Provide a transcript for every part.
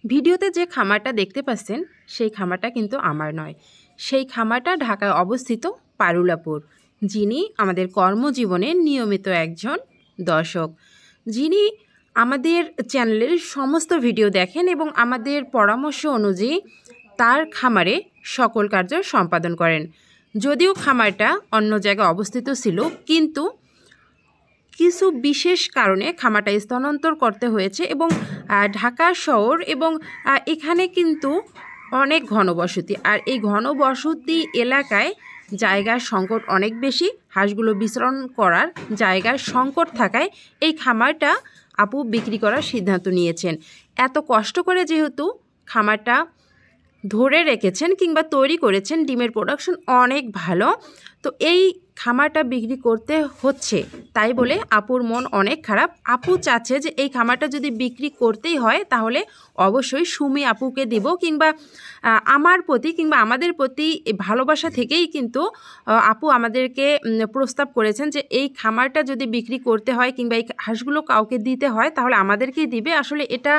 ভিডিওতে যে খামারটা দেখতে পাচ্ছেন সেই খামারটা কিন্তু আমার নয়, সেই খামারটা ঢাকায় অবস্থিত পারুলাপুর, যিনি আমাদের কর্মজীবনের নিয়মিত একজন দর্শক, যিনি আমাদের চ্যানেলের সমস্ত ভিডিও দেখেন এবং আমাদের পরামর্শ অনুযায়ী তার খামারে সকল কার্য সম্পাদন করেন। যদিও খামারটা অন্য জায়গায় অবস্থিত ছিল, কিন্তু কিছু বিশেষ কারণে খামারটা স্থানান্তর করতে হয়েছে এবং ঢাকা শহর এবং এখানে কিন্তু অনেক ঘনবসতি, আর এই ঘনবসতি এলাকায় জায়গার সংকট অনেক বেশি। হাঁসগুলো বিচরণ করার জায়গার সংকট থাকায় এই খামারটা আপু বিক্রি করার সিদ্ধান্ত নিয়েছেন। এত কষ্ট করে যেহেতু খামারটা ধরে রেখেছেন কিংবা তৈরি করেছেন, ডিমের প্রোডাকশন অনেক ভালো, তো এই খামারটা বিক্রি করতে হচ্ছে, তাই বলে আপুর মন অনেক খারাপ। আপু চাচ্ছে যে এই খামারটা যদি বিক্রি করতেই হয় তাহলে অবশ্যই সুমি আপুকে দিব, কিংবা আমার প্রতি কিংবা আমাদের প্রতি ভালোবাসা থেকেই কিন্তু আপু আমাদেরকে প্রস্তাব করেছেন যে এই খামারটা যদি বিক্রি করতে হয় কিংবা এই হাঁসগুলো কাউকে দিতে হয় তাহলে আমাদেরকেই দিবে। আসলে এটা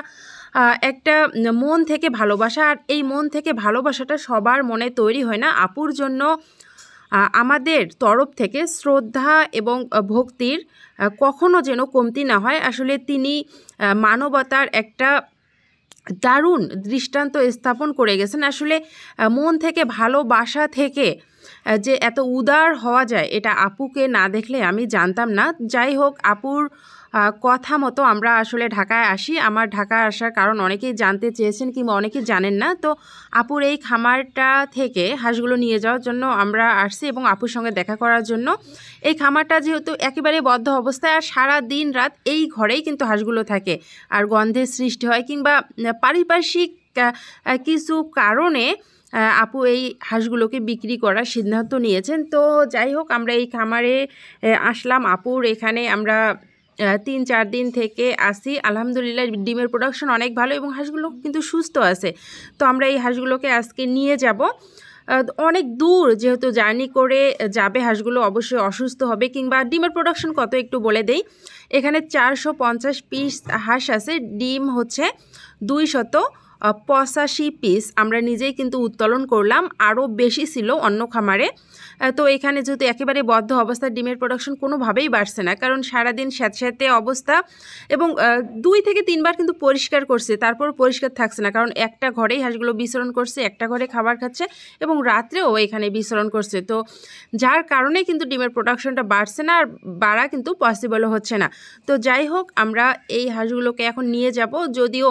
একটা মন থেকে ভালোবাসা, আর এই মন থেকে ভালোবাসাটা সবার মনে তৈরি হয় না। আপুর জন্য আমাদের তরফ থেকে শ্রদ্ধা এবং ভক্তির কখনো যেন কমতি না হয়। আসলে তিনি মানবতার একটা দারুণ দৃষ্টান্ত স্থাপন করে গেছেন। আসলে মন থেকে ভালোবাসা থেকে যে এত উদার হওয়া যায়, এটা আপুকে না দেখলে আমি জানতাম না। যাই হোক, আপুর কথা মতো আমরা আসলে ঢাকায় আসি। আমার ঢাকায় আসার কারণ অনেকেই জানতে চেয়েছেন কিংবা অনেকেই জানেন না। তো আপুর এই খামারটা থেকে হাঁসগুলো নিয়ে যাওয়ার জন্য আমরা আসছি এবং আপুর সঙ্গে দেখা করার জন্য। এই খামারটা যেহেতু একেবারে বদ্ধ অবস্থায়, আর সারা দিন রাত এই ঘরেই কিন্তু হাঁসগুলো থাকে, আর গন্ধের সৃষ্টি হয় কিংবা পারিপার্শ্বিক কিছু কারণে আপু এই হাঁসগুলোকে বিক্রি করার সিদ্ধান্ত নিয়েছেন। তো যাই হোক, আমরা এই খামারে আসলাম। আপুর এখানে আমরা 3-4 দিন থেকে আসি। আলহামদুলিল্লাহ ডিমের প্রোডাকশন অনেক ভালো এবং হাঁসগুলো কিন্তু সুস্থ আছে। তো আমরা এই হাঁসগুলোকে আজকে নিয়ে যাব। অনেক দূর যেহেতু জার্নি করে যাবে, হাঁসগুলো অবশ্যই অসুস্থ হবে। কিংবা ডিমের প্রোডাকশন কত একটু বলে দেই। এখানে 450 পিস হাঁস আছে, ডিম হচ্ছে 285 পিস। আমরা নিজেই কিন্তু উত্তোলন করলাম, আরও বেশি ছিল অন্য খামারে। তো এখানে যেহেতু একেবারে বদ্ধ অবস্থা, ডিমের প্রোডাকশন কোনোভাবেই বাড়ছে না, কারণ সারাদিন স্যাঁতস্যাঁতে অবস্থা এবং 2 থেকে 3 বার কিন্তু পরিষ্কার করছে, তারপর পরিষ্কার থাকছে না, কারণ একটা ঘরেই হাঁসগুলো বিচরণ করছে, একটা ঘরে খাবার খাচ্ছে এবং রাত্রেও এখানে বিচরণ করছে। তো যার কারণে কিন্তু ডিমের প্রোডাকশনটা বাড়ছে না, আর বাড়া কিন্তু পসিবলও হচ্ছে না। তো যাই হোক, আমরা এই হাঁসগুলোকে এখন নিয়ে যাব। যদিও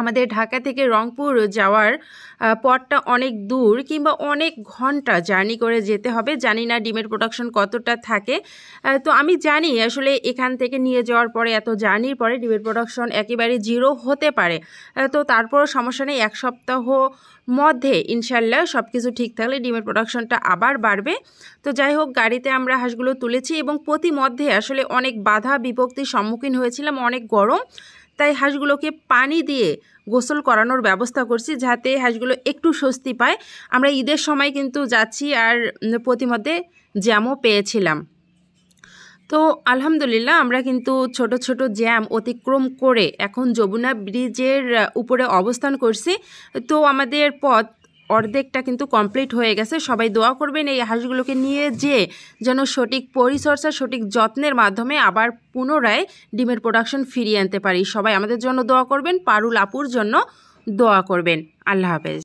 আমাদের ঢাকা থেকে রংপুর যাওয়ার পথটা অনেক দূর কিংবা অনেক ঘন্টা জার্নি করে যেতে হবে, জানি না ডিমের প্রোডাকশন কতটা থাকে। তো আমি জানি আসলে এখান থেকে নিয়ে যাওয়ার পরে এত জার্নির পরে ডিমের প্রোডাকশন একেবারে 0 হতে পারে। তো তারপরও সমস্যা নেই, 1 সপ্তাহ মধ্যে ইনশাল্লাহ সব কিছু ঠিক থাকলে ডিমের প্রোডাকশনটা আবার বাড়বে। তো যাই হোক, গাড়িতে আমরা হাঁসগুলো তুলেছি এবং প্রতিমধ্যে আসলে অনেক বাধা বিপত্তির সম্মুখীন হয়েছিলাম। অনেক গরম, তাই হাঁসগুলোকে পানি দিয়ে গোসল করানোর ব্যবস্থা করছি যাতে হাঁসগুলো একটু স্বস্তি পায়। আমরা ঈদের সময় কিন্তু যাচ্ছি, আর প্রতিমধ্যে জ্যামও পেয়েছিলাম। তো আলহামদুলিল্লাহ আমরা কিন্তু ছোট ছোট জ্যাম অতিক্রম করে এখন যমুনা ব্রিজের উপরে অবস্থান করছি। তো আমাদের পথ অর্ধেকটা কিন্তু কমপ্লিট হয়ে গেছে। সবাই দোয়া করবেন এই হাঁসগুলোকে নিয়ে যেন সঠিক পরিচর্যা, সঠিক যত্নের মাধ্যমে আবার পুনরায় ডিমের প্রোডাকশন ফিরিয়ে আনতে পারি। সবাই আমাদের জন্য দোয়া করবেন, পারুল আপুর জন্য দোয়া করবেন। আল্লাহ হাফেজ।